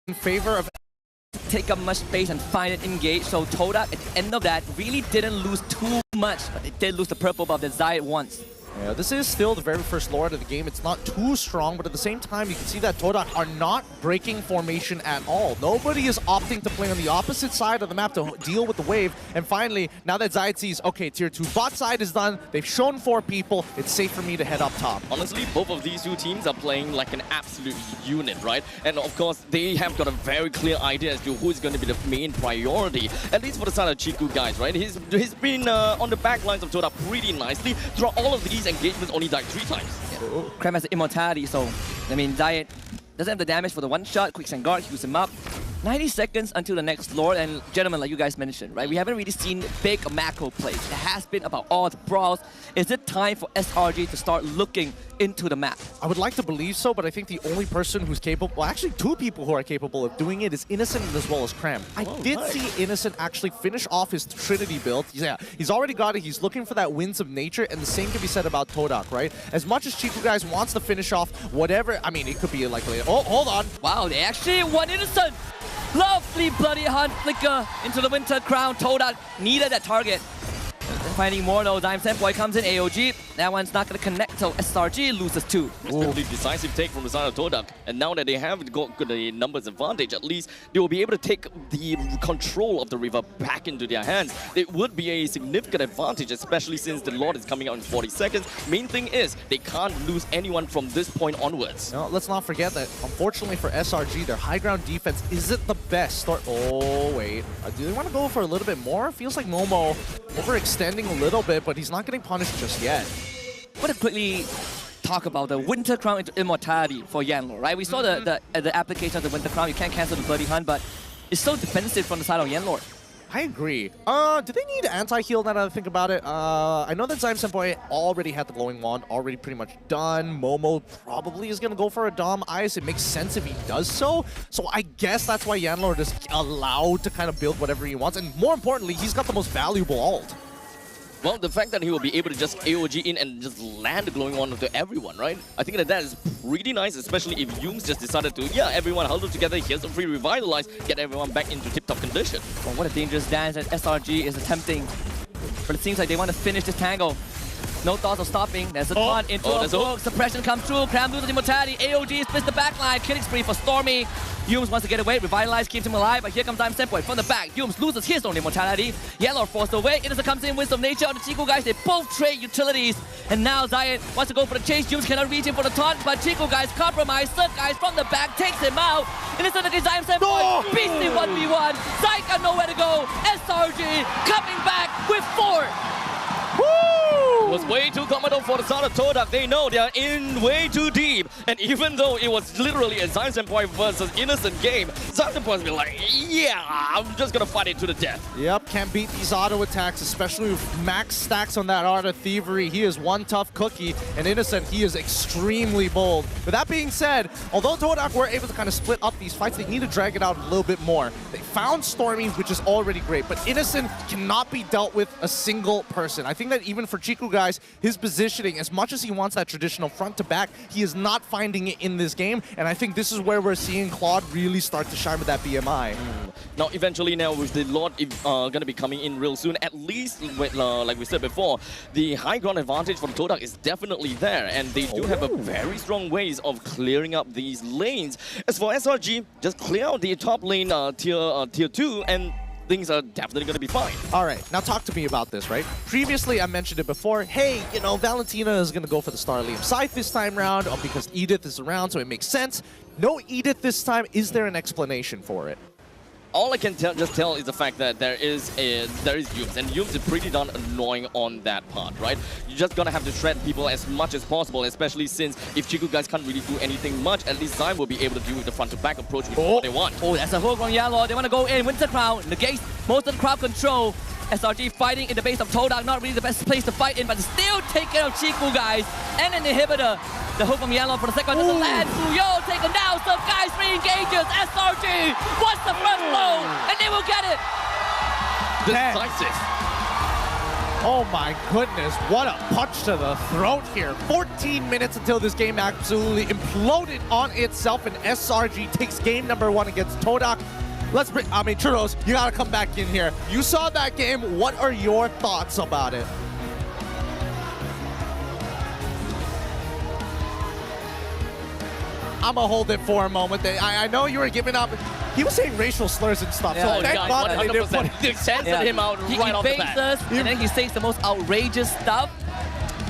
in favor of take up much space and find it engaged. So Todak, at the end of that, really didn't lose too much, but they did lose the purple buff that Zayat wants. Yeah, this is still the very first Lord of the game. It's not too strong, but at the same time, you can see that Todak are not breaking formation at all. Nobody is opting to play on the opposite side of the map to deal with the wave. And finally, now that Zayat sees, okay, tier 2 bot side is done, they've shown 4 people, it's safe for me to head up top. Honestly, both of these two teams are playing like an absolute unit, right? And of course, they have got a very clear idea as to who is going to be the main priority, at least for the side of Chiku guys, right? He's been on the back lines of Todak pretty nicely throughout all of these engagements. Only died 3 times. Yeah. Krem has the immortality, so I mean Zayat doesn't have the damage for the one shot. Quicksand guard heals him up. 90 seconds until the next Lord, and gentlemen, like you guys mentioned, right? We haven't really seen big macro plays. It has been about all the brawls. Is it time for SRG to start looking into the map? I would like to believe so, but I think the only person who's capable, well, actually 2 people who are capable of doing it is Innocent as well as Cram. I did see Innocent actually finish off his Trinity build. He's already got it. He's looking for that winds of nature, and the same can be said about Todak, right? As much as Chiku guys wants to finish off whatever, I mean, it could be like, oh, hold on. Wow, they actually won Innocent. Lovely bloody hunt flicker into the winter crown. Todak needed that target. Finding more though, Dime Senpai comes in, AOG. That one's not going to connect, so SRG loses 2. Definitely decisive take from the side of Todak. And now that they have got the numbers advantage, at least they will be able to take the control of the river back into their hands. It would be a significant advantage, especially since the Lord is coming out in 40 seconds. Main thing is, they can't lose anyone from this point onwards. No, let's not forget that, unfortunately for SRG, their high ground defense isn't the best. Oh, wait. Do they want to go for a little bit more? Feels like Momo overextending a little bit, but he's not getting punished just yet. I want to quickly talk about the Winter Crown into Immortality for Yanlor, right? We saw the application of the Winter Crown. You can't cancel the Bloody Hunt, but it's so defensive from the side of Yanlor. I agree. Do they need anti-heal now that I think about it? I know that Zyme Senpai already had the glowing wand, already pretty much done. Momo probably is going to go for a Dom Ice. It makes sense if he does so. So I guess that's why Yanlord is allowed to kind of build whatever he wants. And more importantly, he's got the most valuable ult. Well, the fact that he will be able to just AOG in and just land the glowing wand to everyone, right? I think that is pretty nice, especially if Yums just decided to, yeah, everyone huddle together, here's a free revitalize, get everyone back into tip-top condition. Well, what a dangerous dance that SRG is attempting. But it seems like they want to finish this tangle. No thoughts of stopping. There's a taunt into a hook. Suppression comes through. Cram loses immortality. AOG splits the backline. Killing spree for Stormy. Yums wants to get away. Revitalize keeps him alive. But here comes Dime Senpai from the back. Yums loses his own immortality. Yellow forced away. Innocent comes in. Wisdom Nature on the Chiku guys. They both trade utilities. And now Zayat wants to go for the chase. Yums cannot reach him for the taunt. But Chiku guys compromise. Surf guys from the back takes him out. Innocent against Dime Senpai. Beastly 1v1. Zayat got nowhere to go. SRG coming back with 4. It was way too common for the side of Todak. They know they are in way too deep. And even though it was literally a Zyme Senpai versus Innocent game, Zyme Senpai's been like, yeah, I'm just gonna fight it to the death. Yep, can't beat these auto attacks, especially with max stacks on that Art of Thievery. He is one tough cookie, and Innocent, he is extremely bold. With that being said, although Todak were able to kind of split up these fights, they need to drag it out a little bit more. They found Stormy, which is already great, but Innocent cannot be dealt with a single person. I think that even for Chiku guys, his positioning, as much as he wants that traditional front to back, he is not finding it in this game, and I think this is where we're seeing Claude really start to shine with that BMI. Now, eventually now with the Lord gonna be coming in real soon, at least, like we said before, the high ground advantage for Todak is definitely there, and they do have a very strong ways of clearing up these lanes. As for SRG, just clear out the top lane tier 2, and things are definitely going to be fine. All right, now talk to me about this, right? Previously, I mentioned it before. Hey, you know, Valentina is going to go for the Starlium Scythe this time around because Edith is around, so it makes sense. No Edith this time. Is there an explanation for it? All I can just tell is the fact that there is Yums, and Yums is pretty darn annoying on that part, right? You're just gonna have to shred people as much as possible, especially since if Chiku guys can't really do anything much, at least Zyme will be able to deal with the front-to-back approach with what they want. Oh, that's a hook on Yellow. They want to go in. Winter Crown negates most of the crowd control. SRG fighting in the base of Todak, not really the best place to fight in, but still taking out Chiku guys. And an inhibitor. The hook from Yellow for the second one doesn't land. Fuyo take him down. Some guys re-engages. SRG wants the front blow, and they will get it. Decisive. Oh my goodness, what a punch to the throat here. 14 minutes until this game absolutely imploded on itself, and SRG takes game number 1 against Todak. Churros, you gotta come back in here. You saw that game, what are your thoughts about it? I'm gonna hold it for a moment. I know you were giving up. He was saying racial slurs and stuff. Yeah, so thank God that they didn't put 100%. They censored him out right off the bat. He evades us, and then he says the most outrageous stuff.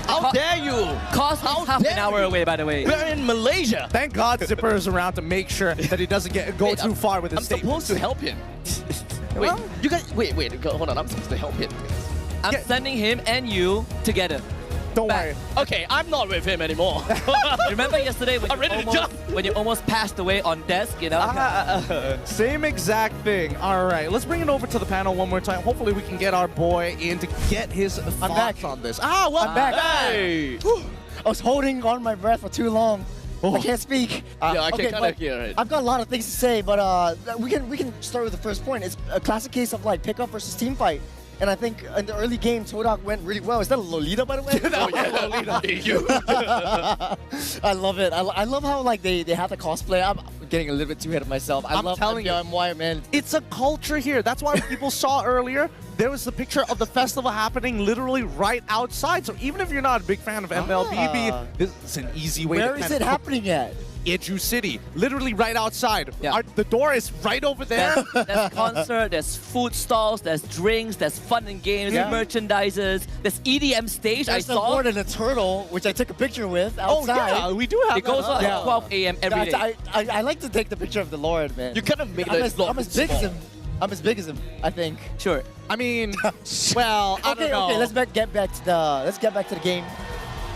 How dare you? Cost me half an hour away, by the way. We're in Malaysia. Thank God Zipper is around to make sure that he doesn't go too far with his I'm statements. supposed to help him. Wait, you guys, wait, hold on. I'm supposed to help him. I'm sending him and you together. Don't worry. Okay, I'm not with him anymore. Remember yesterday when you almost passed away on desk, you know? Same exact thing. All right, let's bring it over to the panel one more time. Hopefully we can get our boy in to get his thoughts on this. Welcome back. Hey. I was holding on my breath for too long. I can't speak. Yeah, I can okay, kind of hear it. I've got a lot of things to say, but we can start with the first point. It's a classic case of like pickup versus team fight. And I think in the early game, Todak went really well. Is that a Lolita, by the way? Oh, yeah, Lolita. I love it. I love how like they have the cosplay. I'm getting a little bit too ahead of myself. I love telling you, MWI, man. it's a culture here. That's why people saw earlier, there was the picture of the festival happening literally right outside. So even if you're not a big fan of MLBB, this is an easy way to Where is it happening at? Eju City, literally right outside. Yeah. The door is right over there. There's concert, there's food stalls, there's drinks, there's fun and games, Yeah. merchandisers, there's EDM stage. There's I no saw. more than a turtle, which I took a picture with outside. Oh yeah, we do have It goes on that. at 12 a.m. every day. I like to take the picture of the Lord, man. You kind of made I'm it as big as him. I'm as big as him, I think. Sure. I mean, well, I don't know. Okay, let's get back to the game.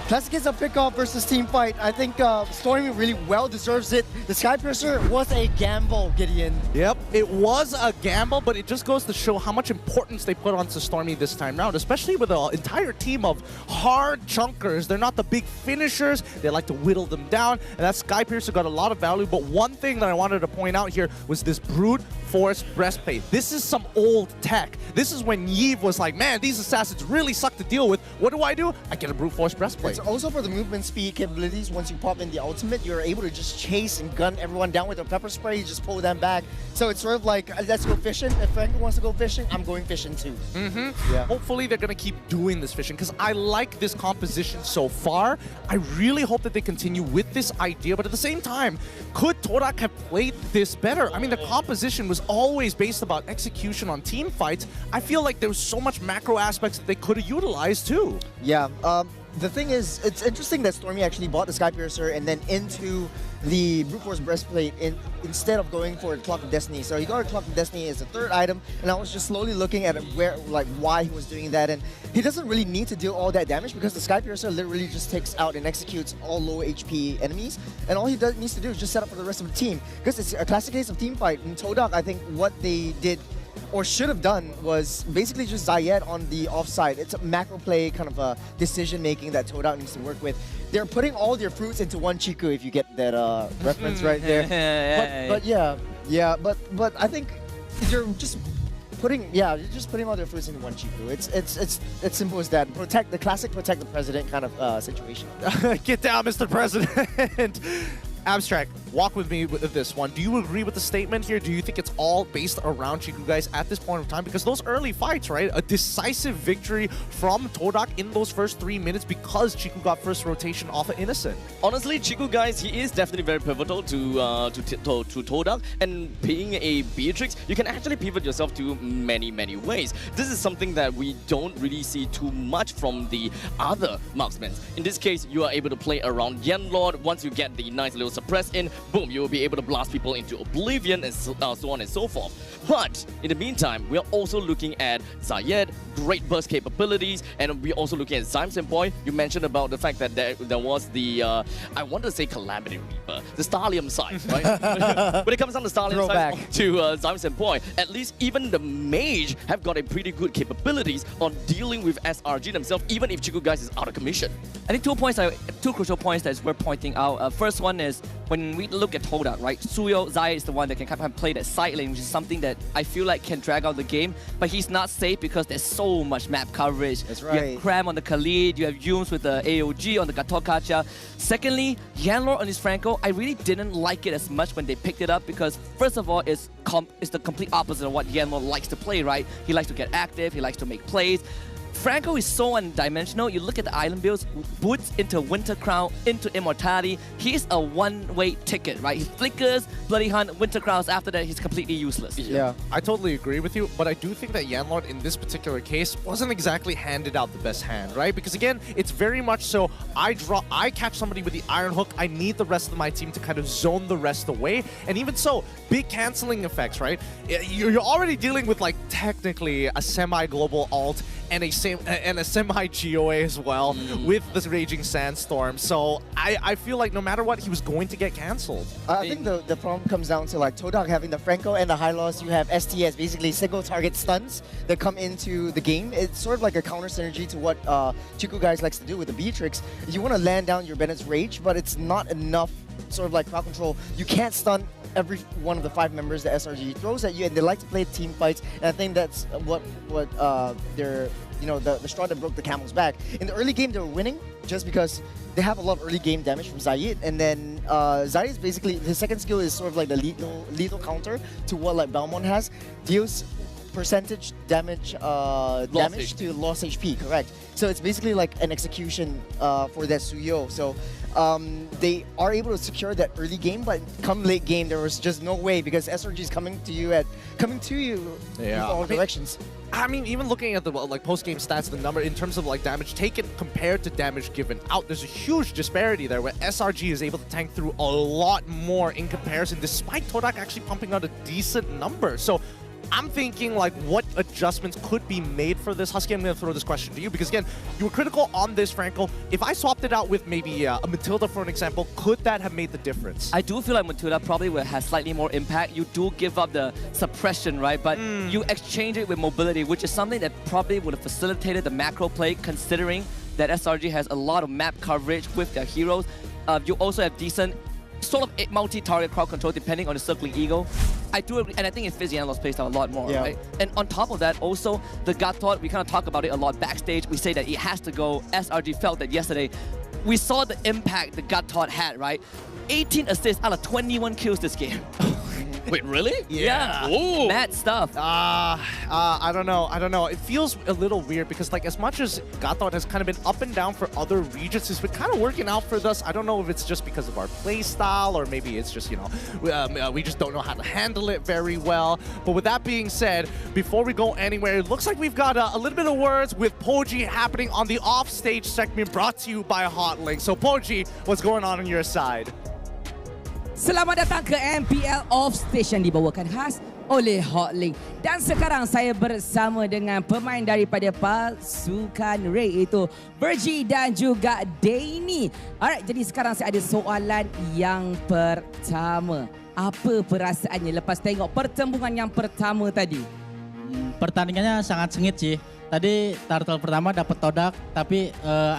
Classic is a pick-off versus team fight. I think Stormy really well deserves it. The Skypiercer was a gamble, Gideon. Yep, it was a gamble, but it just goes to show how much importance they put onto Stormy this time round, especially with an entire team of hard chunkers. They're not the big finishers. They like to whittle them down, and that Skypiercer got a lot of value. But one thing that I wanted to point out here was this brute force breastplate. This is some old tech. This is when Yves was like, man, these assassins really suck to deal with. What do? I get a brute force breastplate. It's also for the movement speed capabilities. Once you pop in the ultimate, you're able to just chase and gun everyone down with a pepper spray. You just pull them back. So it's sort of like, let's go fishing. If Frank wants to go fishing, I'm going fishing too. Yeah. Hopefully they're going to keep doing this fishing because I like this composition so far. I really hope that they continue with this idea, but at the same time, could Todak have played this better? I mean, the composition was always based about execution on team fights. I feel like there was so much macro aspects that they could have utilized too. Yeah. The thing is, it's interesting that Stormy actually bought the Skypiercer and then into the Brute Force Breastplate instead of going for a Clock of Destiny. So he got a Clock of Destiny as a third item, and I was just slowly looking at why he was doing that. And he doesn't really need to deal all that damage because the Skypiercer literally just takes out and executes all low HP enemies. And all he needs to do is just set up for the rest of the team. Because it's a classic case of team fight. In Todak, I think what they did or should have done was basically just Zayed on the offside. It's a macro play kind of a decision making that Todak needs to work with. They're putting all their fruits into one Chiku, if you get that reference right there. But I think you're just putting all their fruits into one Chiku. It's simple as that. Protect the president kind of situation. Get down, Mr. President. Abstract, walk with me with this one. Do you agree with the statement here? Do you think it's all based around Chiku guys at this point of time? Because those early fights, right? A decisive victory from Todak in those first 3 minutes because Chiku got first rotation off of Innocent. Honestly, Chiku guys, he is definitely very pivotal to Todak, and being a Beatrix, you can actually pivot yourself to many ways. This is something that we don't really see too much from the other marksmen. In this case, you are able to play around Yen Lord. Once you get the nice little suppress in, boom, you will be able to blast people into oblivion and so on and so forth. But in the meantime, we are also looking at Zayed, great burst capabilities, and we're also looking at Zyme Senpoi. You mentioned about the fact that there was the, I want to say Calamity Reaper, the Starlium side, right? When it comes down to Starlium side to Zyme Senpoi, at least even the Mage have got a pretty good capabilities on dealing with SRG themselves, even if Chiku guys is out of commission. I think two crucial points that we're pointing out. First one is when we look at Todak, right, Suyo, Zaya is the one that can kind of play that side lane, which is something that I feel like can drag out the game. But he's not safe because there's so much map coverage. That's You right. have Cram on the Khalid, you have Yums with the AOG on the Gatokacha. Secondly, Yanlor on his Franco, I really didn't like it as much when they picked it up because first of all, it's the complete opposite of what Yanlor likes to play, right? He likes to get active, he likes to make plays. Franco is so one-dimensional. You look at the island builds, Boots into Winter Crown, into Immortality. He's a one-way ticket, right? He flickers, Bloody Hunt, Winter Crowns. After that, he's completely useless. Yeah. I totally agree with you, but I do think that Yanlord in this particular case wasn't exactly handed out the best hand, right? Because again, it's very much so, I catch somebody with the Iron Hook, I need the rest of my team to kind of zone the rest away. And even so, big canceling effects, right? You're already dealing with like technically a semi-global alt and a semi-GOA as well with this Raging Sandstorm. So I feel like no matter what, he was going to get cancelled. I think the problem comes down to like Todak having the Franco and the high loss. You have STS, basically single target stuns that come into the game. It's sort of like a counter synergy to what Chiku guys likes to do with the Beatrix. You want to land down your Bennett's Rage, but it's not enough sort of like crowd control. You can't stun every one of the 5 members that SRG throws at you, and they like to play team fights. And I think that's what they're, you know, the straw that broke the camel's back. In the early game, they were winning just because they have a lot of early game damage from Zayid, and then Zayid is basically, his second skill is sort of like the lethal counter to what like Belmont has, deals percentage damage damage to lost HP, correct? So it's basically like an execution for that Suyo. So they are able to secure that early game, but come late game, there was just no way because SRG is coming to you in all directions. I mean, even looking at the like post-game stats, the number in terms of like damage taken compared to damage given out, there's a huge disparity there where SRG is able to tank through a lot more in comparison, despite Todak actually pumping out a decent number. So I'm thinking like what adjustments could be made for this. Husky, I'm going to throw this question to you because again, you were critical on this, Franco. If I swapped it out with maybe a Matilda for an example, could that have made the difference? I do feel like Matilda probably will have slightly more impact. You do give up the suppression, right? But you exchange it with mobility, which is something that probably would have facilitated the macro play considering that SRG has a lot of map coverage with their heroes. You also have decent sort of multi-target crowd control depending on the circling ego. I do agree, and I think it fits Yanlor's playstyle a lot more, right? And on top of that, also, the Gatot, we kind of talk about it a lot backstage. We say that it has to go. SRG felt that yesterday. We saw the impact the Gatot had, right? 18 assists out of 21 kills this game. Wait, really? Yeah. Ooh. Mad stuff. I don't know. It feels a little weird because like as much as Gatot has kind of been up and down for other regions, it's been kind of working out for us. I don't know if it's just because of our play style or maybe it's just, you know, we just don't know how to handle it very well. But with that being said, before we go anywhere, it looks like we've got a little bit of words with Poji happening on the offstage segment brought to you by Hotlink. So Poji, what's going on your side? Selamat datang ke MPL Off Station dibawakan khas oleh Hotlink. Dan sekarang saya bersama dengan pemain daripada pasukan Ray iaitu Virgie dan juga Danny. Alright, jadi sekarang saya ada soalan yang pertama. Apa perasaannya lepas tengok pertembungan yang pertama tadi? Pertandingannya sangat sengit sih. Tadi turtle pertama dapat Todak, tapi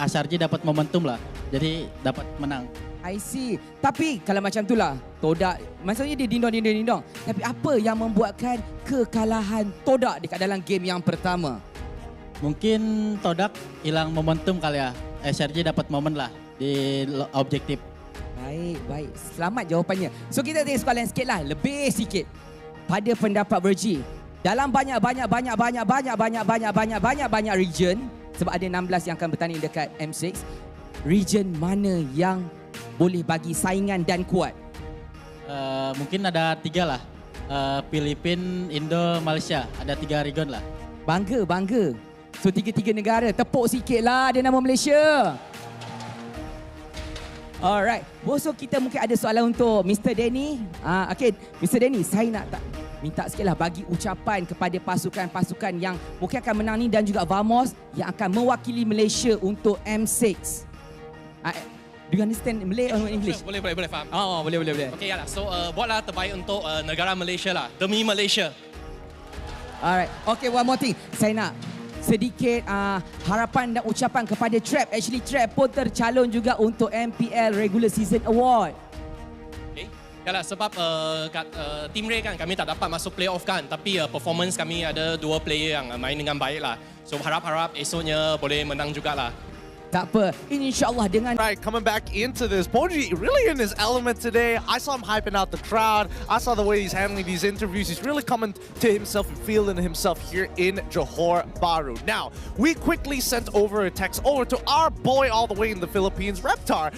SRG dapat momentum lah. Jadi dapat menang. I see. Tapi kalau macam itulah, Todak, maksudnya dia dindong. Tapi apa yang membuatkan kekalahan Todak dekat dalam game yang pertama? Mungkin Todak hilang momentum kali ya. SRG dapat momen lah di objektif. Baik. Selamat jawapannya. So kita tengok soalan sikit lah, lebih sikit. Pada pendapat Virgie, dalam banyak region, sebab ada 16 yang akan bertanding dekat M6, region mana yang boleh bagi saingan dan kuat? Mungkin ada 3 lah. Filipina, Indo, Malaysia. Ada 3 region lah. Bangga. So 3 negara. Tepuk sikit lah dia nama Malaysia. Alright. So kita mungkin ada soalan untuk Mr. Danny. Okay, Mr. Danny, saya nak minta sikit lah bagi ucapan kepada pasukan-pasukan yang mungkin akan menang ni dan juga Vamos yang akan mewakili Malaysia untuk M6. Do you understand Malay or English? Boleh faham. Oh, boleh. Okay, yalah. So, buatlah terbaik untuk negara Malaysia lah. Demi Malaysia. Alright. Okay, one more thing. Saya nak sedikit harapan dan ucapan kepada Trap. Actually, Trap pun tercalon juga untuk MPL Regular Season Award. Yalah sebab kat Team Ray kan kami tak dapat masuk playoff kan, tapi performance kami ada 2 player yang main dengan baik lah. So harap-harap esoknya boleh menang jugalah. Tak apa, insyaAllah dengan Right, coming back into this, Boji really in his element today. I saw him hyping out the crowd. I saw the way he's handling these interviews. He's really coming to himself and feeling himself here in Johor Bahru. Now, we quickly sent over a text over to our boy all the way in the Philippines, Reptar,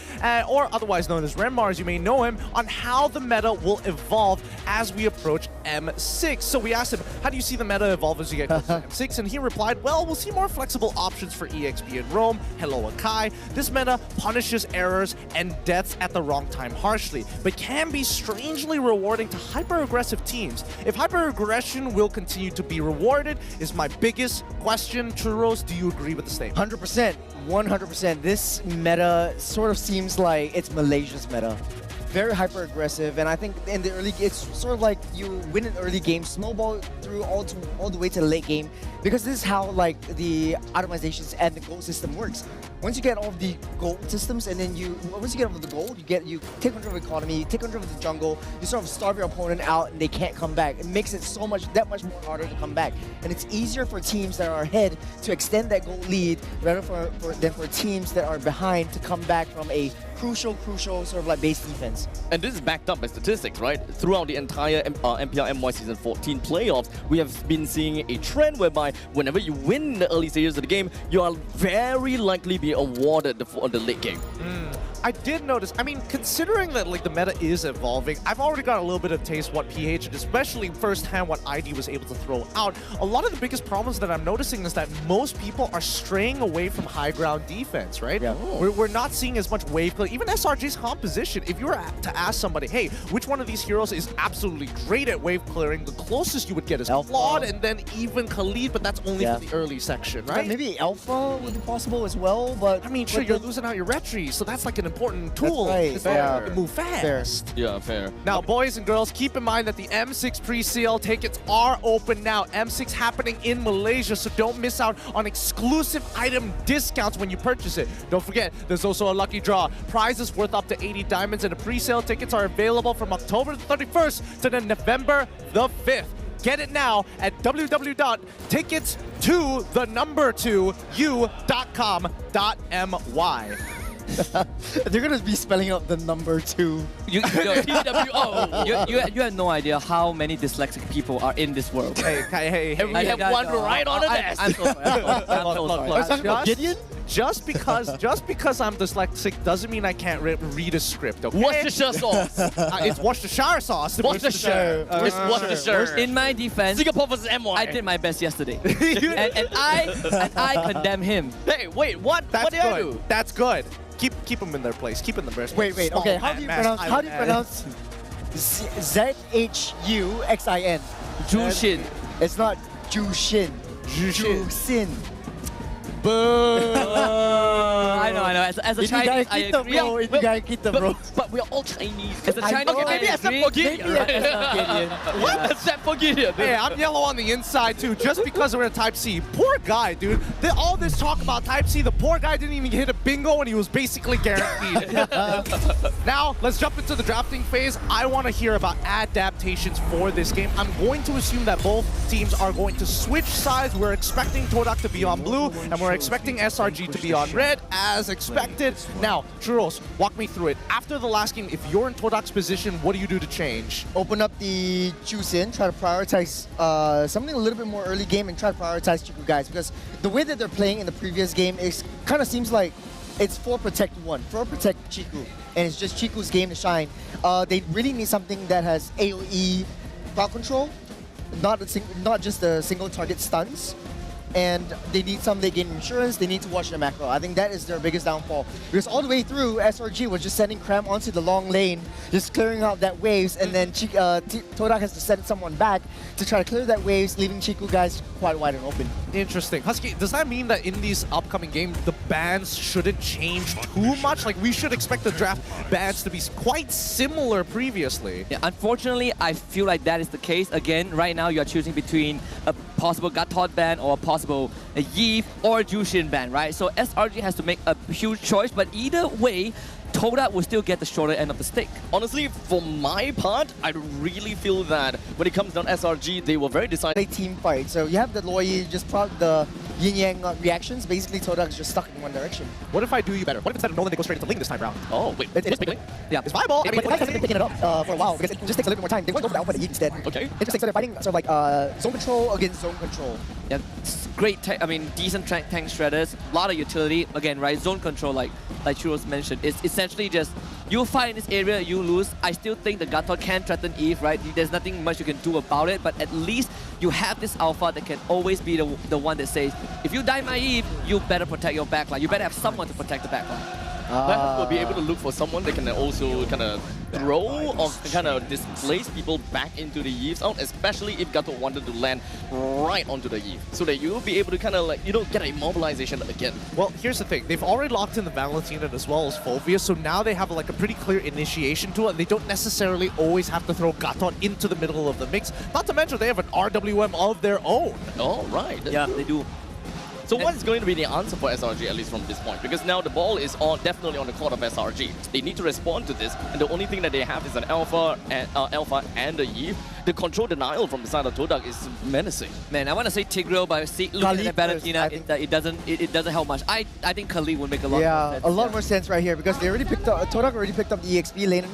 or otherwise known as Renmar, as you may know him, on how the meta will evolve as we approach M6. So we asked him, how do you see the meta evolve as you get closer to M6? And he replied, well, we'll see more flexible options for EXP and Roam. Hello, Akai. This meta punishes errors and deaths at the wrong time harshly, but can be strangely rewarding to hyper-aggressive teams. If hyper-aggression will continue to be rewarded is my biggest question. Churros, do you agree with the statement? 100%, 100%. This meta sort of seems like it's Malaysia's meta. Very hyper aggressive, and I think in the early it's sort of like you win an early game, snowball through all the way to the late game, because this is how like the itemizations and the gold system works. Once you get all of the gold systems, and then once you get all of the gold, you take control of the economy, you take control of the jungle, you sort of starve your opponent out, and they can't come back. It makes it that much more harder to come back, and it's easier for teams that are ahead to extend that gold lead rather than for teams that are behind to come back from a crucial sort of like base defense. And this is backed up by statistics, right? Throughout the entire MPL MY Season 14 playoffs, we have been seeing a trend whereby whenever you win in the early stages of the game, you are very likely be awarded the late game. I did notice, I mean, considering that like the meta is evolving, I've already got a little bit of taste what PH, and especially firsthand what ID was able to throw out. A lot of the biggest problems that I'm noticing is that most people are straying away from high ground defense, right? Yeah. We're not seeing as much wave play. Even SRG's composition, if you were to ask somebody, hey, which one of these heroes is absolutely great at wave clearing, the closest you would get is Alpha. Claude and then even Khalid, but that's only for the early section, right? Maybe Alpha would be possible as well, but I mean, sure, you're losing out your retry, so that's like an important tool. right. It's Yeah. like, move fast. Yeah, fair. Now, boys and girls, keep in mind that the M6 pre-sale tickets are open now. M6 happening in Malaysia, so don't miss out on exclusive item discounts when you purchase it. Don't forget, there's also a lucky draw. Prizes worth up to 80 diamonds, and the pre-sale tickets are available from October the 31st to the November the 5th. Get it now at www.tickets2u.com.my. they're gonna be spelling out the number 2. You have no idea how many dyslexic people are in this world. Hey. We have one right on the desk. I'm so sorry. I'm so sorry. Gideon? Just because I'm dyslexic doesn't mean I can't read a script, okay? Worcestershire sauce. It's Worcestershire sauce. Worcestershire. It's Worcestershire. In my defense, Singapore versus MY. I did my best yesterday, and I condemn him. Hey, wait, what? That's What did I good. do? That's good. Keep them in their place. Keep them in their place. Wait. Okay, how do you pronounce ZHUXIN? Jushin. It's not Jushin. Jusin. Boo! I know. As a Chinese, I agree. But we're all Chinese. As a Chinese, Okay, maybe except for Gideon. What? Except for Gideon. Hey, I'm yellow on the inside too, just because we're in Type C. Poor guy, dude. All this talk about Type C, the poor guy didn't even hit a bingo and he was basically guaranteed. Now, let's jump into the drafting phase. I want to hear about adaptations for this game. I'm going to assume that both teams are going to switch sides. We're expecting Todak to be on blue, and we're expecting SRG to be on red, as expected. Now, Churros, walk me through it. After the last game, if you're in Todak's position, what do you do to change? Open up the Jusin, try to prioritize something a little bit more early game, and try to prioritize Chiku guys, because the way that they're playing in the previous game kind of seems like it's 4 protect 1, 4 protect Chiku, and it's just Chiku's game to shine. They really need something that has AoE crowd control, not just the single target stuns. And they need some late game insurance, they need to watch the macro. I think that is their biggest downfall. Because all the way through, SRG was just sending Cram onto the long lane, just clearing out that waves, and then Todak has to send someone back to try to clear that waves, leaving Chiku guys quite wide and open. Interesting. Husky, does that mean that in these upcoming games, the bans shouldn't change too much? Like, we should expect the draft bans to be quite similar previously. Yeah, unfortunately, I feel like that is the case. Again, right now you are choosing between a possible Gatot ban or a possible Yeef or Jushin ban, right? So SRG has to make a huge choice, but either way, Todak will still get the shorter end of the stick. Honestly, for my part, I really feel that when it comes down to SRG, they were very decisive. A team fight. So you have the Loi just the yin yang reactions. Basically, Todak's just stuck in one direction. What if I do you better? What if instead of Nolan they go straight into Ling this time round? Oh, wait. It is Ling? Yeah. It's viable. I mean, Todak hasn't been picking it up for a while because it just takes a little bit more time. They want to go for the alpha the Yeet instead. Okay. Interesting. So they're fighting sort of like zone control against zone control. Yeah, it's great. Decent tank shredders. A lot of utility. Again, right? Zone control, like Churros mentioned, it's essentially just you fight in this area, you lose. I still think the Gatot can threaten Eve, right? There's nothing much you can do about it, but at least you have this alpha that can always be the one that says, if you die my Eve, you better protect your backline. You better have someone to protect the backline. Perhaps we'll be able to look for someone that can also kind of throw or kind of displace people back into the Eves out, especially if Gato wanted to land right onto the Eve, so that you'll be able to kind of like, get a immobilization again. Well, here's the thing. They've already locked in the Valentina as well as Phobius, so now they have like a pretty clear initiation to it, and they don't necessarily always have to throw Gatot into the middle of the mix. Not to mention they have an RWM of their own. Oh, right. Yeah, they do. So what is going to be the answer for SRG, at least from this point? Because now the ball is definitely on the court of SRG. They need to respond to this, and the only thing that they have is an Alpha and a Eve. The control denial from the side of Todak is menacing. Man, I want to say Tigreal, but looking at Valentina, it doesn't help much. I think Khalid would make a lot more sense. A lot more sense right here because they already picked up, Todak already picked up the EXP lane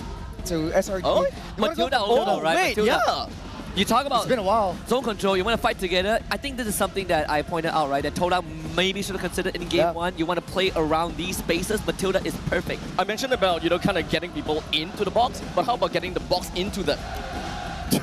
to SRG. Oh, Matilda also, right? Wait, Matilda. yeah. You talk about It's been a while. zone control, you want to fight together. I think this is something that I pointed out, right? That Todak maybe should have considered in game one. You want to play around these spaces. Matilda is perfect. I mentioned about, kind of getting people into the box, but how about getting the box into them?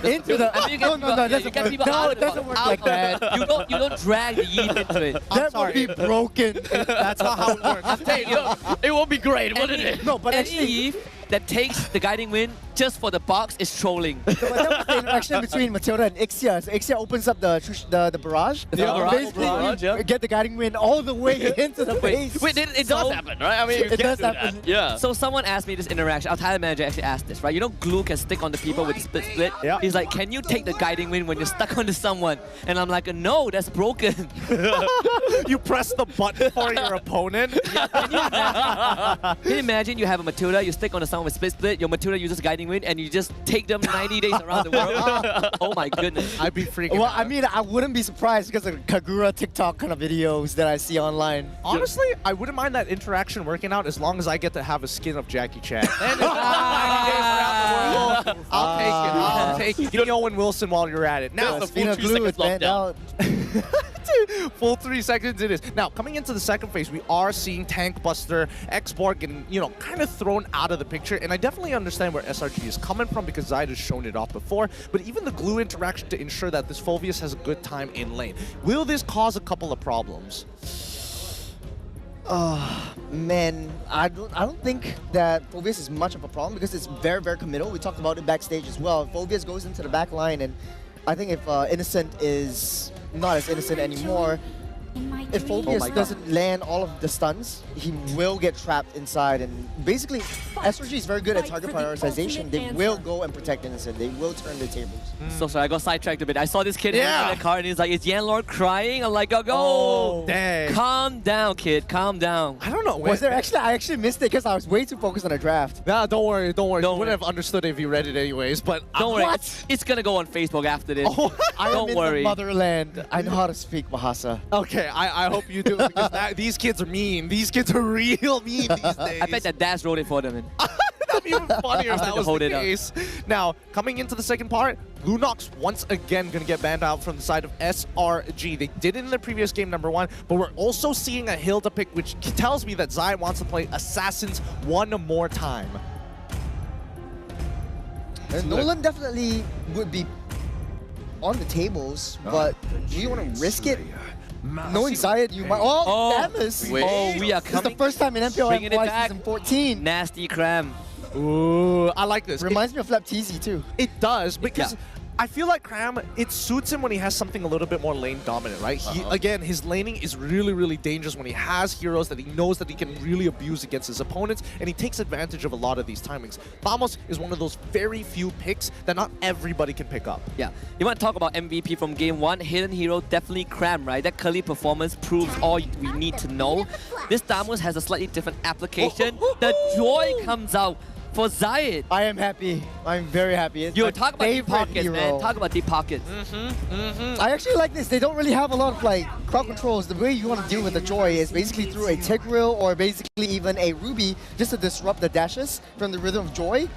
Into the... I mean, you get people out of the doesn't work box, like that. You don't drag the Yeet into it. That would be broken. That's not how it works. I'm telling you, It will be great, wouldn't it? No, but any actually... Eve that takes the guiding wind just for the box is trolling. But that was the interaction between Matilda and Ixia. So Ixia opens up the barrage. Basically, barrage, yeah. get the guiding wind all the way into the base. Wait, it does happen, right? I mean, It does happen. Yeah. So someone asked me this interaction, our talent manager actually asked this, right? You know glue can stick onto people with split? Yeah. He's like, can you take the guiding wind when you're stuck onto someone? And I'm like, no, that's broken. You press the button for your opponent. Can you imagine you have a Matilda, you stick onto someone with split, your Matilda uses guiding wind, and you just take them 90 days around the world? Oh my goodness. I'd be freaking Well, out. I mean, I wouldn't be surprised because of Kagura TikTok kind of videos that I see online. Honestly, I wouldn't mind that interaction working out as long as I get to have a skin of Jackie Chan. And it's 90 days around the world. I'll take it. I'll take it. Give me Owen Wilson while you're at it. Now, That's the Spina full 2 glue seconds is banned out. full 3 seconds it is. Now, coming into the second phase, we are seeing Tank Buster, X-Borg getting, kind of thrown out of the picture. And I definitely understand where SRG is coming from because Zyd has shown it off before. But even the glue interaction to ensure that this Phobius has a good time in lane. Will this cause a couple of problems? Man, I don't think that Phobius is much of a problem because it's very, very committal. We talked about it backstage as well. Phobius goes into the back line, and I think if Innocent is not as innocent anymore, if Phobius doesn't land all of the stuns, he will get trapped inside. And basically, SRG is very good at target prioritization. They will go and protect Innocent. They will turn the tables. So sorry, I got sidetracked a bit. I saw this kid in the car and he's like, is Yanlord crying? I'm like, go. Oh, dang. Calm down, kid. Calm down. I don't know. Was there actually? I actually missed it because I was way too focused on the draft. Nah, don't worry. Don't You worry. wouldn't have understood it if you read it anyways, but... Don't worry. What? It's gonna go on Facebook after this. Oh, I Don't am worry. in the motherland. I know how to speak Bahasa. Okay, I hope you do because these kids are mean. These kids are real mean these days. I bet that Dash wrote it for them. That'd be even funnier if that was Hold the it up. case. Now, coming into the second part, Lunox once again going to get banned out from the side of SRG. They did it in the previous game, number 1, but we're also seeing a Hilda pick, which tells me that Zyd wants to play Assassins one more time. And Nolan definitely would be on the tables, but do you want to risk it? Knowing Zyd, you might... Oh, Damus! Wait. Oh, we are This is the coming. first time in Bringing it MPL back. season 14. Nasty cram. Ooh, I like this. Reminds me of Flap TZ too. It does, because I feel like Cram, it suits him when he has something a little bit more lane dominant, right? Again, his laning is really, really dangerous when he has heroes that he knows that he can really abuse against his opponents, and he takes advantage of a lot of these timings. Thamos is one of those very few picks that not everybody can pick up. Yeah, you want to talk about MVP from game 1, hidden hero, definitely Cram, right? That Curly performance proves all we need to know. This Thamos has a slightly different application. The joy comes out for Zayed. I am happy. I'm very happy. It's You my talk about deep favorite pockets, hero. man. Talk about deep pockets. I actually like this. They don't really have a lot of like crowd controls. The way you want to deal with the Joy is basically through a Tigreal or basically even a Ruby just to disrupt the dashes from the rhythm of Joy.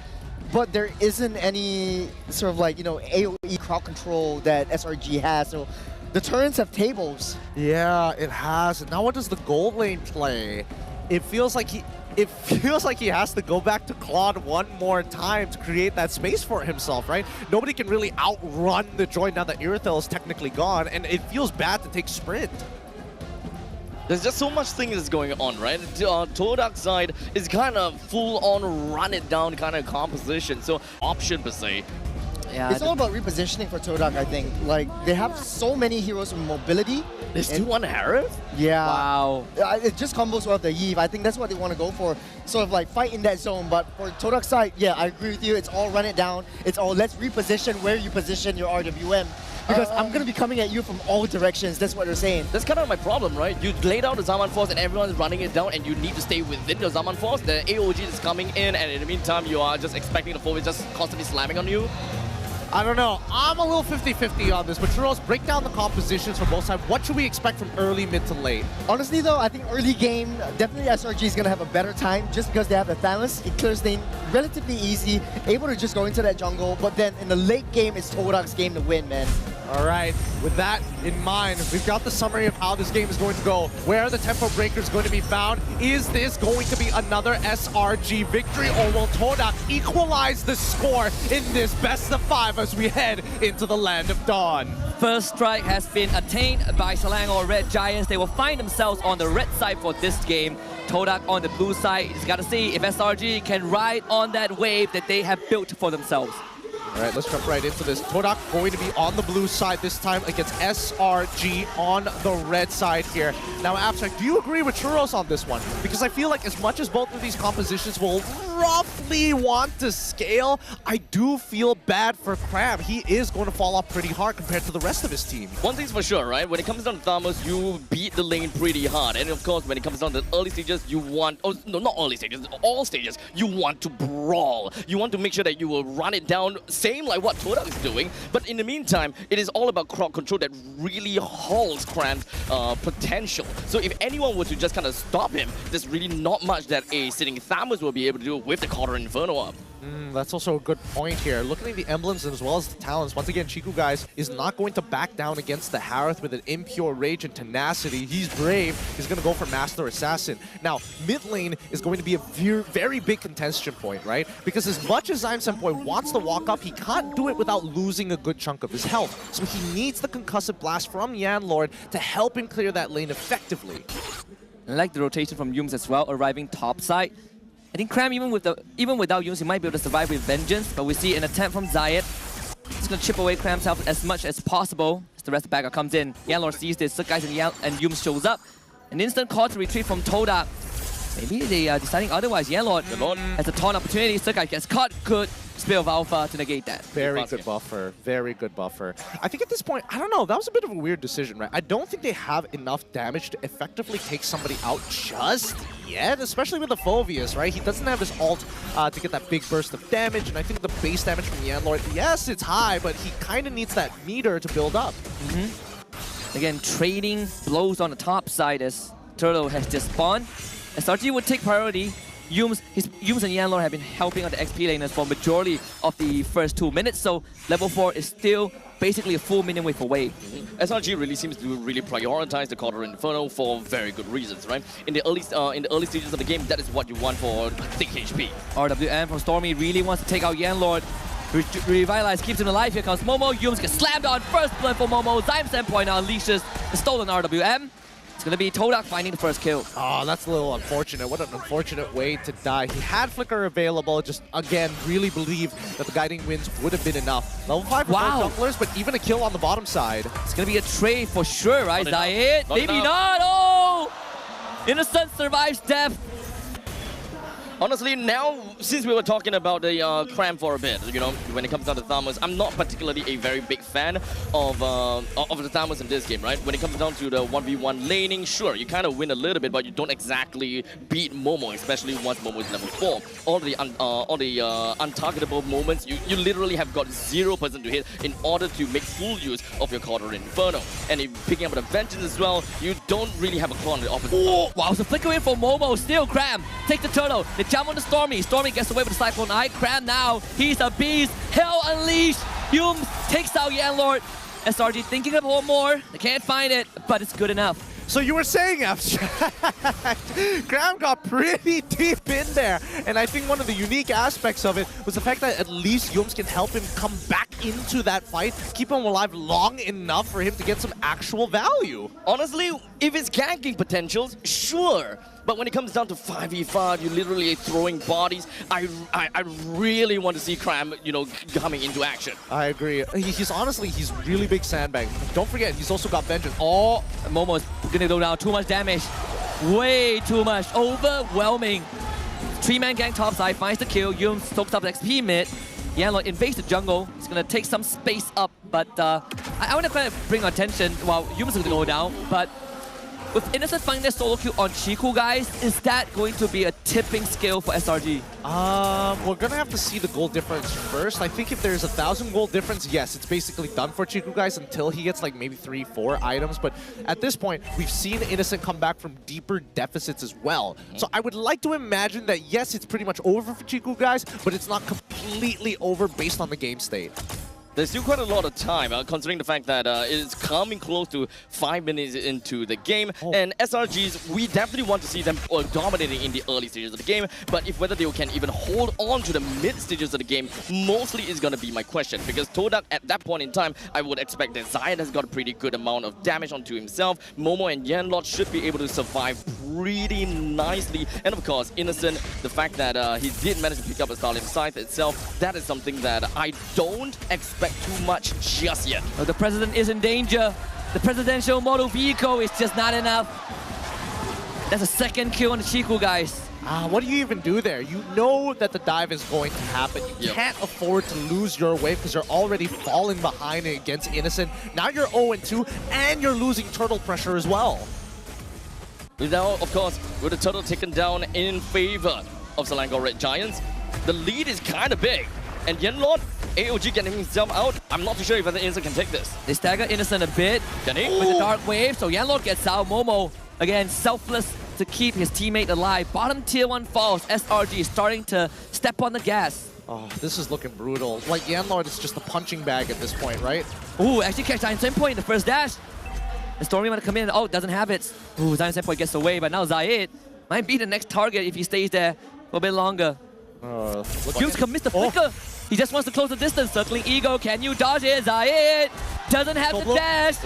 But there isn't any sort of like, you know, AoE crowd control that SRG has. So the turns have tables. Yeah, it has. Now what does the gold lane play? It feels like he has to go back to Claude one more time to create that space for himself, right? Nobody can really outrun the Joy now that Irithel is technically gone, and it feels bad to take sprint. There's just so much things going on, right? Todak's side is kind of full-on run-it-down kind of composition, so option per se. Yeah, It's all about repositioning for Todak, I think. Like, they have so many heroes with mobility. They still want Harith? Yeah. wow. It just combos well with the Eve. I think that's what they want to go for. Sort of like fight in that zone. But for Todak's side, yeah, I agree with you. It's all run it down. It's all let's reposition where you position your RWM. Because I'm going to be coming at you from all directions. That's what they're saying. That's kind of my problem, right? You laid out the Zaman Force and everyone's running it down and you need to stay within your Zaman Force. The AOG is coming in and in the meantime you are just expecting the forward just constantly slamming on you. I don't know. I'm a little 50-50 on this, but Churros, break down the compositions for both sides. What should we expect from early, mid to late? Honestly though, I think early game, definitely SRG is going to have a better time just because they have the Thanos. It clears lane relatively easy, able to just go into that jungle, but then in the late game, it's Todak's game to win, man. All right, with that in mind, we've got the summary of how this game is going to go. Where are the tempo breakers going to be found? Is this going to be another SRG victory, or will Todak equalize the score in this best of 5 as we head into the Land of Dawn? First strike has been attained by Selangor Red Giants. They will find themselves on the red side for this game. Todak on the blue side. He's got to see if SRG can ride on that wave that they have built for themselves. All right, let's jump right into this. Todak going to be on the blue side this time against SRG on the red side here. Now, Abstract, do you agree with Churros on this one? Because I feel like as much as both of these compositions will roughly want to scale, I do feel bad for Crab. He is going to fall off pretty hard compared to the rest of his team. One thing's for sure, right? When it comes down to Thamos, you beat the lane pretty hard. And of course, when it comes down to the early stages, you want... Oh, no, not early stages. All stages, you want to brawl. You want to make sure that you will run it down, same like what Todak is doing. But in the meantime, it is all about crowd control that really halts Cram's potential. So if anyone were to just kind of stop him, there's really not much that a sitting Thamos will be able to do with the Cauldron Inferno up. That's also a good point here. Looking at the emblems as well as the talents, once again, Chiku, guys, is not going to back down against the Harith with an impure rage and tenacity. He's brave. He's going to go for Master Assassin. Now, mid lane is going to be a very big contention point, right? Because as much as Zyme Senpai wants to walk up, he can't do it without losing a good chunk of his health. So he needs the concussive blast from Yan Lord to help him clear that lane effectively. I like the rotation from Yums as well, arriving top side. I think Cram, even without Yums, he might be able to survive with vengeance, but we see an attempt from Zayed. He's going to chip away Cram's health as much as possible as the rest of the backer comes in. Yanlord sees this, guys, and Yums shows up. An instant call to retreat from Todak. Maybe they are deciding otherwise. Yanlord has a ton opportunity. Sukai gets caught. Good Spear of Alpha to negate that. Very good buffer. Very good buffer. I think at this point, I don't know, that was a bit of a weird decision, right? I don't think they have enough damage to effectively take somebody out just yet, especially with the Phoveus, right? He doesn't have his ult to get that big burst of damage, and I think the base damage from Yanlord, yes, it's high, but he kind of needs that meter to build up. Again, trading blows on the top side as Turtle has just spawned. SRG would take priority. Yums and Yanlord have been helping on the XP laners for majority of the first 2 minutes, so level 4 is still basically a full minion wave away. SRG really seems to really prioritize the Cauldron Inferno for very good reasons, right? In the early stages of the game, that is what you want for thick HP. RWM from Stormy really wants to take out Yanlord. Revitalize keeps him alive. Here comes Momo. Yums gets slammed on. First blood for Momo. Zyme Senpai now unleashes the stolen RWM. It's gonna be Todak finding the first kill. Oh, that's a little unfortunate. What an unfortunate way to die. He had Flicker available, just again, really believe that the guiding winds would have been enough. Level 5 for both junglers, but even a kill on the bottom side. It's gonna be a trade for sure, right? Not Zayed? Maybe not. Oh! Innocent survives death. Honestly, now, since we were talking about the cram for a bit, you know, when it comes down to Thamus, I'm not particularly a very big fan of the Thamus in this game, right? When it comes down to the 1v1 laning, sure, you kind of win a little bit, but you don't exactly beat Momo, especially once Momo is level 4. All the untargetable moments, you literally have got 0% to hit in order to make full use of your Quarter Inferno. And if picking up the Vengeance as well, you don't really have a claw on the opposite. Oh, wow, so flicker in for Momo, still Cram. Take the turtle, they jump on the Stormy. Stormy gets away with the Cyclone Eye. Cram now, he's a beast. Hell unleashed. Yum takes out Yanlord. SRG thinking of one more. They can't find it, but it's good enough. So you were saying, Abstract, Graham got pretty deep in there. And I think one of the unique aspects of it was the fact that at least Yums can help him come back into that fight, keep him alive long enough for him to get some actual value. Honestly, if it's ganking potentials, sure. But when it comes down to 5v5, you're literally throwing bodies. I really want to see Cram, you know, coming into action. I agree. He's really big sandbag. Don't forget, he's also got Vengeance. Oh, Momo's gonna go down. Too much damage. Way too much. Overwhelming. 3-man gang topside finds the kill. Yum soaks up XP mid. Yanlord invades the jungle. He's gonna take some space up, but I want to kind of bring attention while Yum's gonna go down, but with Innocent finding their solo kill on Chiku, guys, is that going to be a tipping scale for SRG? We're gonna have to see the gold difference first. I think if there's 1,000 gold difference, yes, it's basically done for Chiku, guys, until he gets like maybe 3-4 items. But at this point, we've seen Innocent come back from deeper deficits as well. So I would like to imagine that, yes, it's pretty much over for Chiku, guys, but it's not completely over based on the game state. There's still quite a lot of time, considering the fact that it's coming close to 5 minutes into the game. And SRGs, we definitely want to see them dominating in the early stages of the game. But if whether they can even hold on to the mid stages of the game, mostly is going to be my question. Because Todak, at that point in time, I would expect that Zayed has got a pretty good amount of damage onto himself. Momo and Yanlord should be able to survive pretty nicely. And of course, Innocent, the fact that he did manage to pick up a Starling Scythe itself, that is something that I don't expect too much just yet. Oh, the president is in danger. The presidential model vehicle is just not enough. That's a second kill on the Chiku, guys. What do you even do there? You know that the dive is going to happen. You can't afford to lose your way because you're already falling behind against Innocent. Now you're 0-2 and you're losing turtle pressure as well. Now, of course, with the turtle taken down in favor of Selangor Red Giants, the lead is kind of big. And Yanlord, AOG getting himself out. I'm not too sure if Innocent can take this. They stagger Innocent a bit. Can he? With the Dark Wave, so Yanlord gets out. Momo, again, selfless to keep his teammate alive. Bottom tier 1 falls. SRG is starting to step on the gas. Oh, this is looking brutal. Like, Yanlord is just a punching bag at this point, right? Ooh, actually catch Zion Senpoi in the first dash. The Stormy might come in. Oh, doesn't have it. Ooh, Zion Senpoi gets away, but now Zayed might be the next target if he stays there for a bit longer. Yums can miss the flicker. He just wants to close the distance. Circling Ego. Can you dodge it? Zayed doesn't have the dash.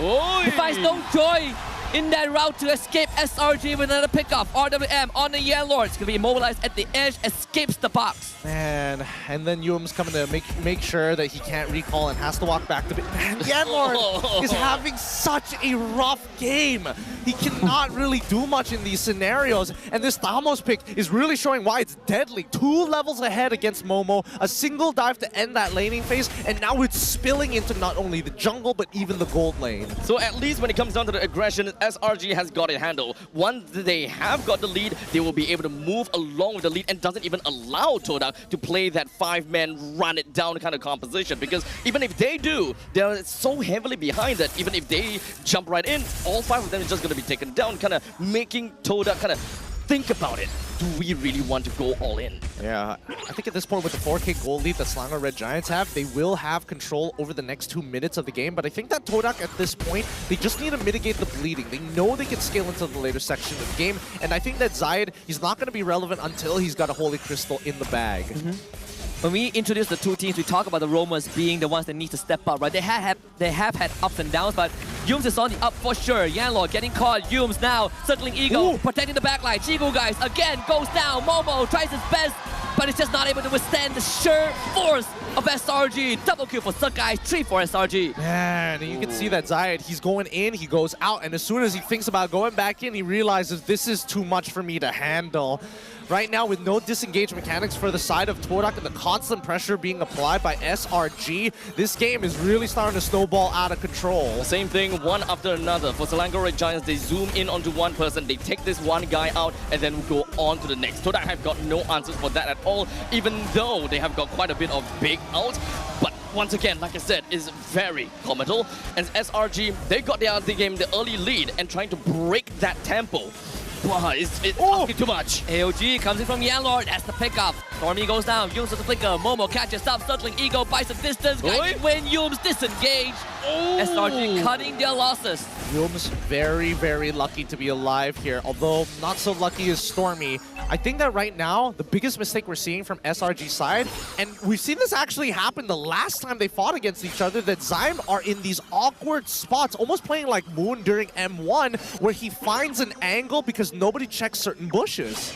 He finds no joy in that route to escape SRG with another pickoff. RWM on the Yanlord. It's going to be immobilized at the edge. Escapes the box. Man, and then Yum's coming to make sure that he can't recall and has to walk back to... Man, Yanlord is having such a rough game. He cannot really do much in these scenarios. And this Thamos pick is really showing why it's deadly. 2 levels ahead against Momo, a single dive to end that laning phase, and now it's spilling into not only the jungle, but even the gold lane. So at least when it comes down to the aggression, SRG has got it handled. Once they have got the lead, they will be able to move along with the lead and doesn't even allow Todak to play that 5-man run it down kind of composition, because even if they do, they're so heavily behind that even if they jump right in, all 5 of them is just going to be taken down, kind of making Todak kind of think about it. Do we really want to go all in? Yeah, I think at this point with the 4K gold lead that Selangor Red Giants have, they will have control over the next 2 minutes of the game. But I think that Todak at this point, they just need to mitigate the bleeding. They know they can scale into the later section of the game. And I think that Zayed, he's not going to be relevant until he's got a Holy Crystal in the bag. When we introduce the 2 teams, we talk about the Roamers being the ones that need to step up, right? They have had ups and downs, but Yums is on the up for sure. Yanlord getting caught. Yums now circling Eagle, Ooh. protecting the backline. Chigu guys again goes down. Momo tries his best, but it's just not able to withstand the sheer force of SRG. Double kill for Sukai, 3 for SRG. Man, and you can see that Zayed, he's going in, he goes out, and as soon as he thinks about going back in, he realizes this is too much for me to handle. Right now, with no disengage mechanics for the side of Todak and the constant pressure being applied by SRG, this game is really starting to snowball out of control. Same thing, one after another. For Selangor Red Giants, they zoom in onto one person, they take this one guy out, and then go on to the next. Todak have got no answers for that at all, even though they have got quite a bit of big out. But once again, like I said, is very comical. And SRG, they got the game, the early lead, and trying to break that tempo. Wow, it's asking too much. AOG comes in from Yanlord. That's the pickup. Stormy goes down. Yums with the flicker. Momo catches up. Circling Ego buys some distance. Guys win. Yums disengage. SRG cutting their losses. Yums very, very lucky to be alive here, although not so lucky as Stormy. I think that right now, the biggest mistake we're seeing from SRG's side, and we've seen this actually happen the last time they fought against each other, that Zyme are in these awkward spots, almost playing like Moon during M1, where he finds an angle because nobody checks certain bushes.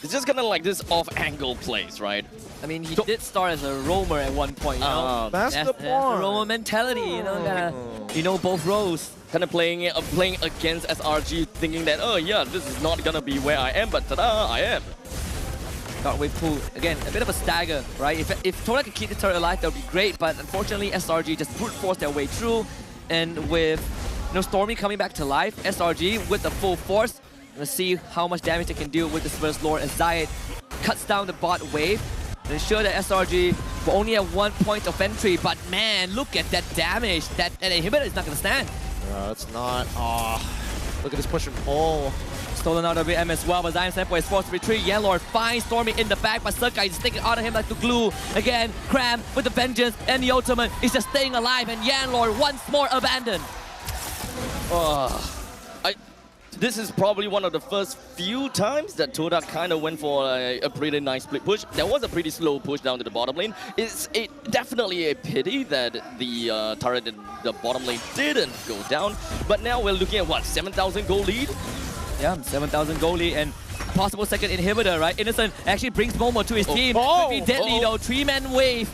It's just kind of like this off-angle plays, right? I mean, he did start as a roamer at one point, you know? That's the the point. roamer mentality, you know? You know both roles. Kind of playing against SRG, thinking that, oh yeah, this is not gonna be where I am, but ta-da, I am. Got wave pool. Again, a bit of a stagger, right? If Todak could keep the turret alive, that would be great, but unfortunately, SRG just brute force their way through. And with Stormy coming back to life, SRG with the full force, let's see how much damage they can do with this first lore as Zayed cuts down the bot wave. And ensure that SRG will only have 1 point of entry, but man, look at that damage. That inhibitor is not going to stand. It's not. Look at this push and pull. Stolen out of M as well, but Zion Senpai is forced to retreat. Yanlord finds Stormy in the back, but Sukai is sticking out of him like the glue. Again, Cram with the vengeance, and the ultimate is just staying alive, and Yanlord once more abandoned. This is probably one of the first few times that Todak kind of went for a pretty nice split push. There was a pretty slow push down to the bottom lane. It's definitely a pity that the turret in the bottom lane didn't go down. But now we're looking at what, 7,000 gold lead? Yeah, 7,000 gold lead and possible second inhibitor, right? Innocent actually brings Momo to his team. Could be deadly though, 3-man wave.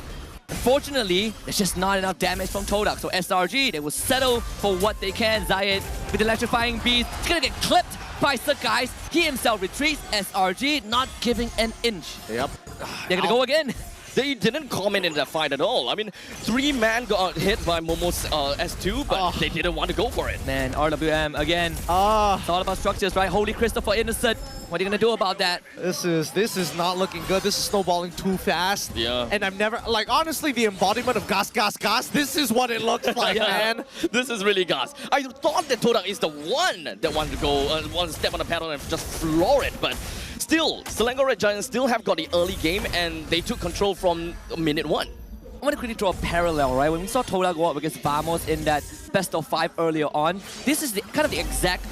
Unfortunately, there's just not enough damage from Todak. So SRG, they will settle for what they can. Zayed with electrifying beast. He's gonna get clipped by Sukai. He himself retreats. SRG not giving an inch. Yep. They're gonna go again. They didn't comment in that fight at all. I mean, 3-man got hit by Momo's S2, but they didn't want to go for it. Man, RWM again. It's all about structures, right? Holy Crystal for Innocent. What are you gonna do about that? This is not looking good. This is snowballing too fast. Yeah. And I've never, like, honestly, the embodiment of gas. This is what it looks like, man. This is really gas. I thought that Todak is the one that wanted to go, want to step on the pedal and just floor it, but still, Selangor Red Giants still have got the early game and they took control from minute 1. I want to quickly draw a parallel, right? When we saw Todak go up against Vamos in that best of 5 earlier on, this is kind of the exact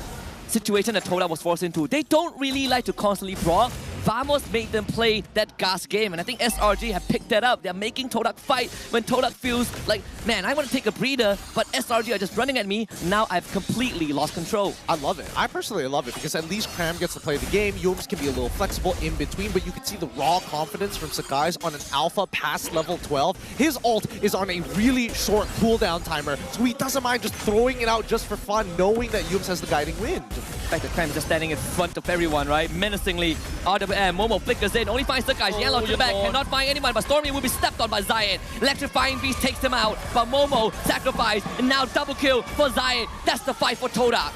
situation that Todak was forced into. They don't really like to constantly brawl. Vamos made them play that gas game, and I think SRG have picked that up. They're making Todak fight when Todak feels like, man, I want to take a breather, but SRG are just running at me. Now I've completely lost control. I love it. I personally love it because at least Cram gets to play the game. Yums can be a little flexible in between, but you can see the raw confidence from Sakai's on an alpha past level 12. His ult is on a really short cooldown timer, so he doesn't mind just throwing it out just for fun, knowing that Yums has the guiding wind. The fact that Cram is just standing in front of everyone, right? Menacingly, RWM, Momo flickers in, only finds Sukai. Yellow to the back, cannot find anyone, but Stormy will be stepped on by Zayed. Electrifying Beast takes him out, but Momo sacrificed, and now double kill for Zayed. That's the fight for Todak.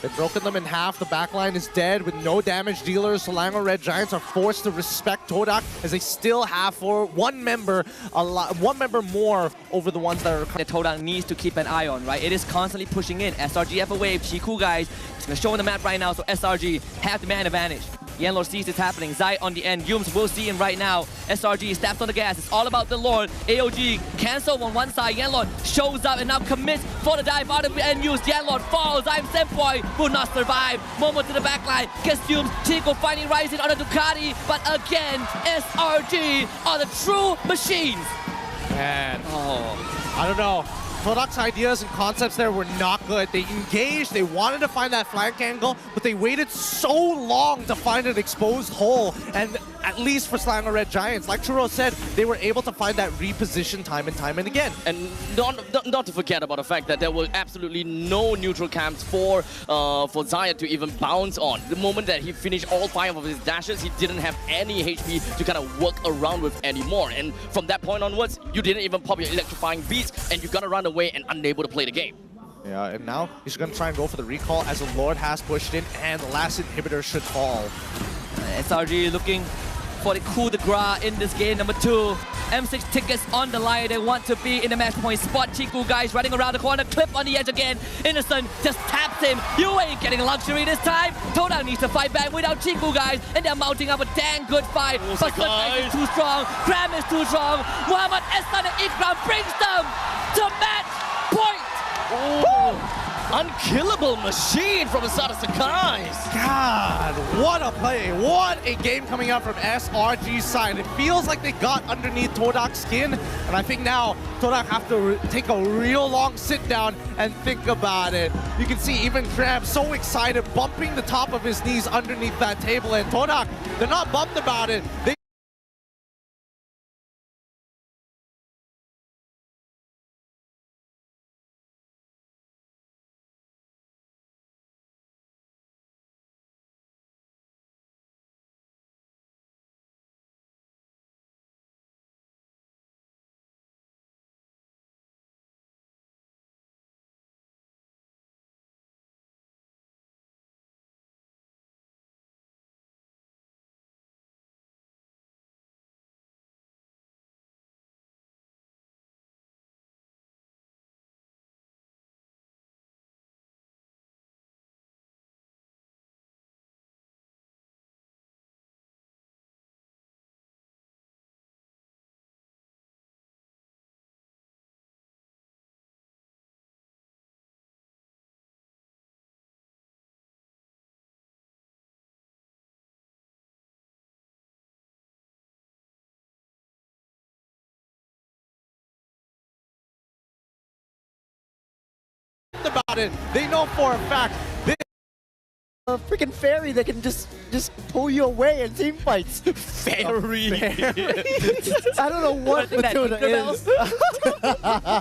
They've broken them in half. The backline is dead with no damage dealers. Selangor Red Giants are forced to respect Todak as they still have for one member more over the ones that are. That Todak needs to keep an eye on, right? It is constantly pushing in. SRG have a wave. Chiku guys, it's gonna show on the map right now, so SRG have the man advantage. Yanlord sees this happening. Zai on the end. Yums will see him right now. SRG steps on the gas. It's all about the Lord. AOG cancel on one side. Yanlord shows up and now commits for the dive out of the end use. Yanlord falls. I'm Senpai will not survive. Momo to the backline. Gets Yums. Chico finally rising on a Ducati. But again, SRG are the true machines. Man, I don't know. Todak's ideas and concepts there were not good. They engaged, they wanted to find that flank angle, but they waited so long to find an exposed hole. And at least for Slango Red Giants, like Churro said, they were able to find that reposition time and again. And not to forget about the fact that there were absolutely no neutral camps for Zayat to even bounce on. The moment that he finished all 5 of his dashes, he didn't have any HP to kind of work around with anymore. And from that point onwards, you didn't even pop your electrifying beats, and you got to run away and unable to play the game. Yeah, and now he's going to try and go for the recall as the Lord has pushed in, and the last inhibitor should fall. SRG looking for the coup de grace in this game, number 2. M6 tickets on the line, they want to be in the match point spot. Chiku guys running around the corner, clip on the edge again. Innocent just taps him. You ain't getting luxury this time. Todak needs to fight back without Chiku guys, and they're mounting up a dang good fight. But Sunrise is too strong, Cram is too strong. Muhammad Ehsan and Ikram brings them to match point. Unkillable machine from Asada Sakai's. God, what a play. What a game coming out from SRG's side. It feels like they got underneath Todak's skin, and I think now Todak have to take a real long sit down and think about it. You can see even Crab so excited, bumping the top of his knees underneath that table, and Todak, they're not bummed about it. They about it. They know for a fact this A freaking fairy that can just pull you away in team fights. Fairy. I don't know what Todak is.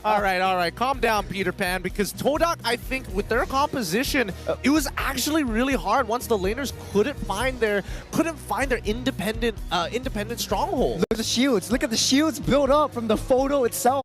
all right, calm down, Peter Pan, because Todak, I think, with their composition, it was actually really hard once the laners couldn't find their independent stronghold. Look at the shields. Look at the shields built up from the photo itself.